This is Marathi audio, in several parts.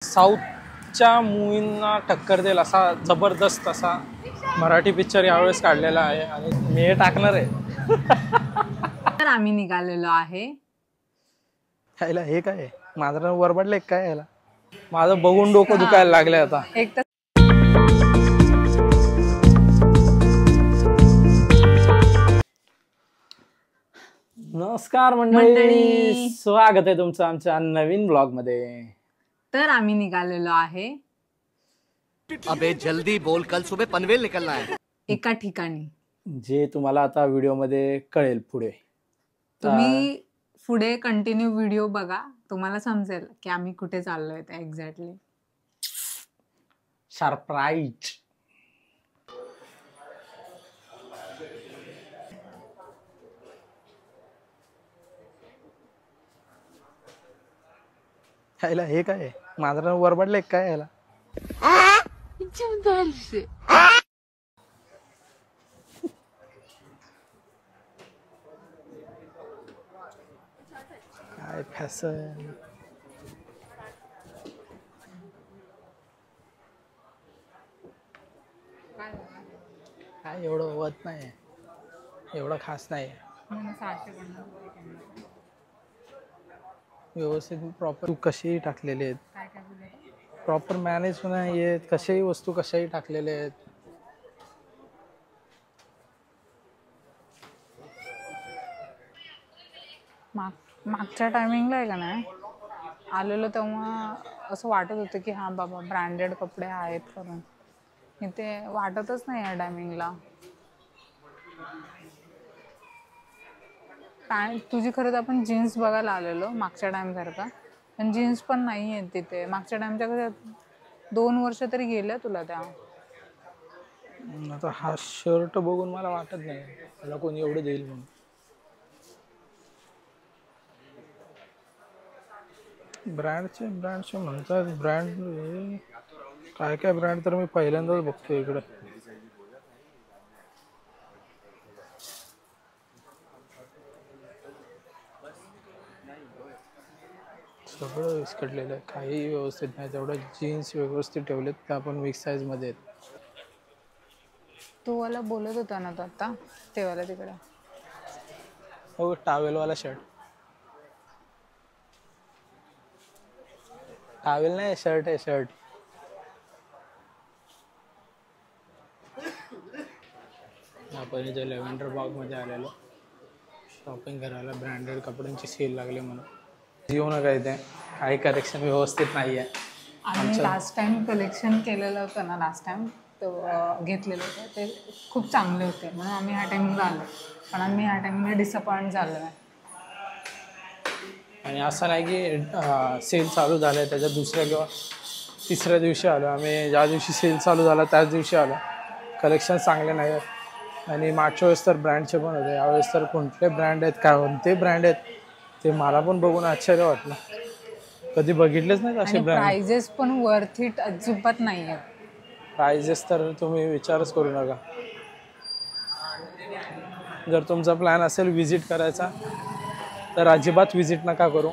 साऊथच्या मूवींना टक्कर देईल असा जबरदस्त असा मराठी पिक्चर यावेळेस काढलेला आहे आणि मी हे टाकणार आहे. तर आम्ही निघालेलो आहे. ह्याला हे काय आहे? माझं नाव वरबडले काय ह्याला? माझं बघून डोकं दुखायला लागले आता. एक तर नमस्कार मंडळी, स्वागत आहे तुमचं आमच्या नवीन ब्लॉग मध्ये. तर आम्ही निघालेलो आहे अबे जल्दी बोल, कल सुबह पनवेल निकलना है. एका ठिकाणी. जे तुम्हाला आता व्हिडिओ मध्ये कळेल पुढे. तुम्ही पुढे कंटिन्यू व्हिडिओ बघा, तुम्हाला समजेल की आम्ही कुठे चाललोय ते एक्झॅक्टली. सरप्राईज. ह्याला हे काय आहे? माझं नाव वरबडले काय ह्याला? काय फॅशन. काय एवढं होत नाही, एवढं खास नाही. व्यवस्थित प्रॉपर तू कशीही टाकलेले आहेत, प्रॉपर मॅनेज नाही आहेत, कशाही वस्तू कशाही टाकलेले आहेत. मागच्या टायमिंगला आहे का नाही आलेलो तेव्हा असं वाटत होतं की हा बाबा ब्रँडेड कपडे आहेत करून. इथे वाटतच नाही या टायमिंगला. तुझी खरंच आपण जीन्स बघायला आलेलो मागच्या टाइम सारखा, पण जीन्स पण नाही आहेत तिथे. मागच्या टाइमच्या कसं 2 वर्ष तरी गेल्या तुला त्या. आता हा शर्ट बघून मला वाटत नाही मला कोणी एवढं देईल म्हणून. ब्रँडचे म्हणतात, ब्रँड काय काय ब्रँड तर मी पहिल्यांदाच बघतो इकडे. सगळं विस्कटलेलं आहे, काही व्यवस्थित नाही. तेवढं जीन्स व्यवस्थित ठेवलेत त्या पण मिक्स साईज मध्ये आहेत. तू मला बोलत होता ना तो आता तेव्हाला तिकडे. हो, टावेलवाला शर्ट. टावेल नाही, शर्ट आहे शर्ट. आपण इथे लेव्हेंडर बाग मध्ये आलेलो शॉपिंग करायला. ब्रँडेड कपड्यांची सेल लागले म्हणून. येऊ नका इथे, काही कलेक्शन व्यवस्थित नाही आहे. आम्ही लास्ट टाइम कलेक्शन केलेलं होतं ना, लास्ट टाइम तो घेतलेलं होतं ते खूप चांगले होते म्हणून आम्ही ह्या टाइमिंगला आलो. पण आम्ही ह्या टाइमिंगला डिसअपॉइंट झालो आहे. आणि असं नाही की सेल चालू झालं आहे त्याच्या दुसऱ्या किंवा तिसऱ्या दिवशी आलो. आम्ही ज्या दिवशी सेल चालू झाला त्याच दिवशी आलो. कलेक्शन चांगले नाही आहेत. आणि मागच्या वेळेस तर ब्रँडचे पण होते, यावेळेस तर कोणते ब्रँड आहेत, काय कोणते ब्रँड आहेत ते मला पण बघून आश्चर्य वाटलं. कधी बघितलेच नाही असे ब्रँड. प्राइजेस पण वर्थ इट अजिबात नाही आहेत. प्राइजेस तर तुम्ही विचारच करू नका. जर तुमचा प्लॅन असेल विजिट करायचा तर अजिबात विजिट नका करू.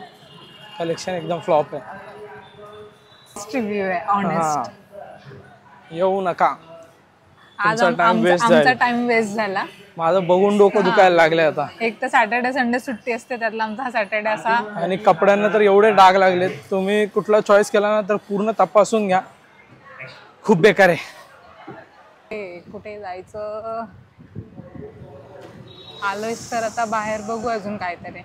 कलेक्शन एकदम फ्लॉप आहे. रिव्ह्यू आहे ऑनेस्ट. येऊ नका, आज तुमचा टाइम वेस्ट आमचा जाईल. टाइम वेस्ट झाला. माझं बघून डोकं दुखायला लागले आता. एक तर सॅटर्डे संडे सुट्टी असते, त्यातला आमचा हा सॅटर्डे असा. आणि कपड्यांना तर एवढे डाग लागलेत. तुम्ही कुठला चॉईस केला ना तर पूर्ण तपासून घ्या, खूप बेकार आहे. कुठे जायचं आलोयच तर आता बाहेर बघू अजून काहीतरी.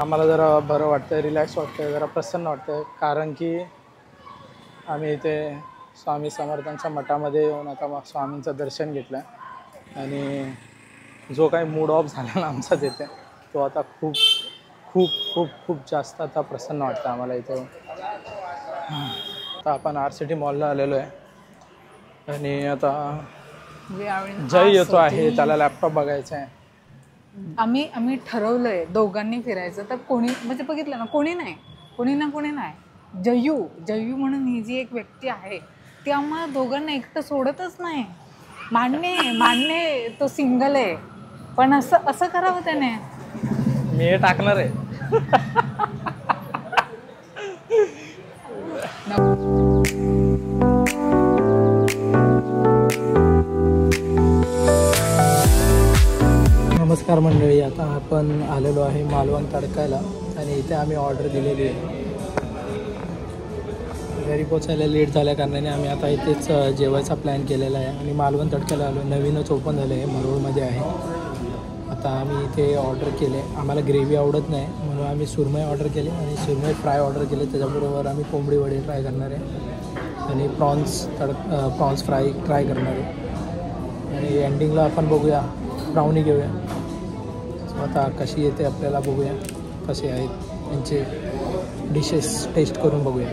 आम्हाला जरा बरं वाटतं, रिलॅक्स वाटतं, जरा प्रसन्न वाटतं. कारण की आम्ही इथे स्वामी समर्थांच्या मठामध्ये येऊन आता स्वामींचं दर्शन घेतलं आणि जो काही मूड ऑफ झाला ना आमचा तिथे, तो आता खूप खूप खूप खूप जास्त आता प्रसन्न वाटतं आम्हाला इथं. आता आपण RCT मॉलला आलेलो आहे आणि आता We are in Jai our येतो आहे, city. त्याला लॅपटॉप बघायचा आहे. आम्ही ठरवलंय दोघांनी फिरायचं, तर कोणी म्हणजे बघितलं ना, कोणी नाही. जयू म्हणून ही जी एक व्यक्ती आहे ती आम्हाला दोघांना एकटं सोडतच नाही. मान्य तो सिंगल आहे, पण असं करावं त्याने. मी हे टाकणार आहे. नमस्कार मंडळी, आता आपण आलेलो आहे मालवण तडकायला आणि इथे आम्ही ऑर्डर दिलेली आहे. घरी पोचायला लेट झाल्या कारणाने आम्ही आता इथेच जेवायचा प्लॅन केलेला आहे आणि मालवण तडकायला आलो. नवीनच ओपन झालं आहे, मरोळमध्ये आहे. आता आम्ही इथे ऑर्डर केले. आम्हाला ग्रेव्ही आवडत नाही म्हणून आम्ही सुरमई ऑर्डर केले आणि सुरमई फ्राय ऑर्डर केले. त्याच्याबरोबर आम्ही कोंबडी वडे ट्राय करणार आहे आणि प्रॉन्स फ्राय ट्राय करणार आहे आणि एंडिंगला आपण बघूया, ब्राउनी घेऊया. सो आता कशी येते आपल्याला बघूया, कसे आहेत त्यांचे डिशेस टेस्ट करून बघूया.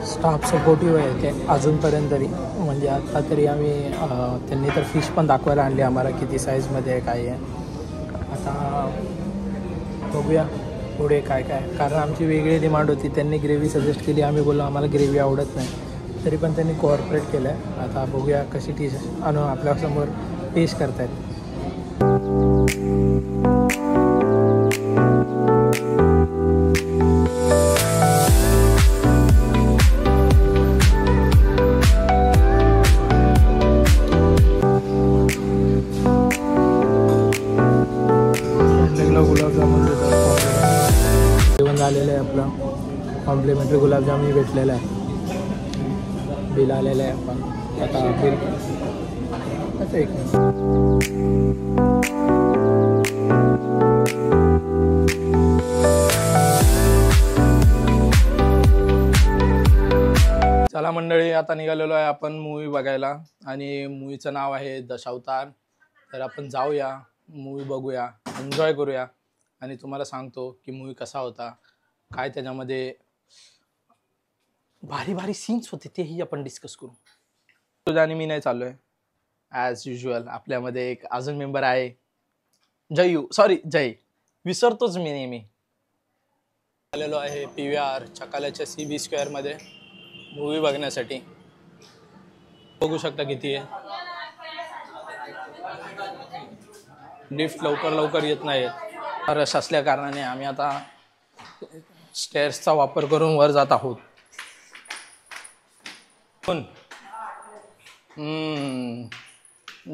स्टाफ सपोर्टिव्ह आहे ते अजूनपर्यंत तरी, म्हणजे आता तरी आम्ही त्यांनी तर फिश पण दाखवायला आणली आम्हाला किती साईजमध्ये आहे काय आहे. आता बघूया पुढे काय कारण आमची वेगळी डिमांड होती. त्यांनी ग्रेव्ही सजेस्ट केली, आम्ही बोललो आम्हाला ग्रेव्ही आवडत नाही, तरी पण त्यांनी कोऑपरेट केलं आहे. आता बघूया कशी टेस्ट आपल्यासमोर टेस्ट करतायत. गुलाबजामुन देतात, जेवण झालेलं आहे आपलं. कॉम्प्लिमेंटरी गुलाबजामुन भेटलेलं आहे. बिल आलेलं आहे. आपण आता बिल आता एक चला मंडळी, आता निघालेलो आहे आपण मूवी बघायला आणि मूवीचं नाव आहे दशावतार. तर आपण जाऊया, मूवी बघूया, एन्जॉय करूया आणि तुम्हाला सांगतो की मूवी कसा होता, काय त्याच्यामध्ये भारी भारी सीन्स होते तेही आपण डिस्कस करू. तुझ्या आणि मी नाही चाललो आहे ॲज युजल. आपल्यामध्ये एक अजून मेंबर आहे, जय, विसरतोच मी नेहमी. आलेलो आहे PVR चकाल्याच्या CB स्क्वेअरमध्ये मूवी बघण्यासाठी. बघू शकता किती आहे. लिफ्ट लवकर येत नाही, रश असल्या कारणाने आम्ही आता स्टेअर्सचा वापर करून वर जात आहोत.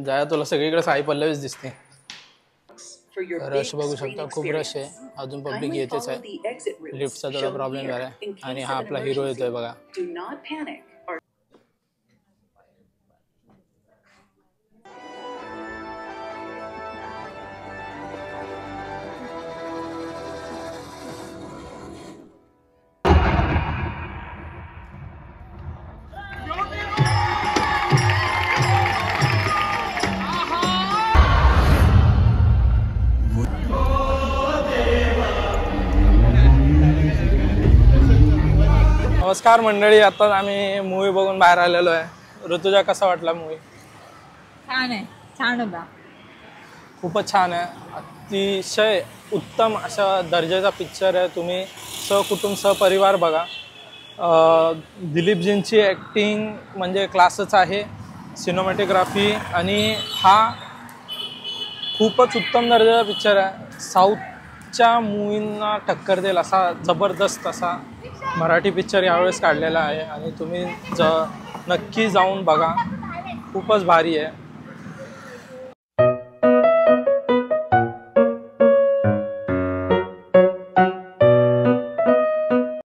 जाया तुला सगळीकडे साई पल्लवीच दिसते. रश बघू शकता, खूप रश आहे. अजून पब्लिक येतेच आहे. लिफ्टचा थोडा प्रॉब्लेम झाला आहे आणि हा आपला हिरो येतोय बघा. नमस्कार मंडळी, आता आम्ही मूवी बघून बाहेर आलेलो आहे. ऋतुजा, कसा वाटला मूवी? छान होता. खूपच छान आहे. अतिशय उत्तम अशा दर्जाचा पिक्चर आहे. तुम्ही सहकुटुंब सहपरिवार बघा. दिलीपजींची ॲक्टिंग म्हणजे क्लासच आहे. सिनेमॅटोग्राफी आणि हा खूपच उत्तम दर्जाचा पिक्चर आहे. साऊथच्या मूवींना टक्कर देईल असा जबरदस्त असा मराठी पिक्चर यावेळेस काढलेला आहे आणि तुम्ही नक्की जाऊन बघा. खूपच भारी आहे.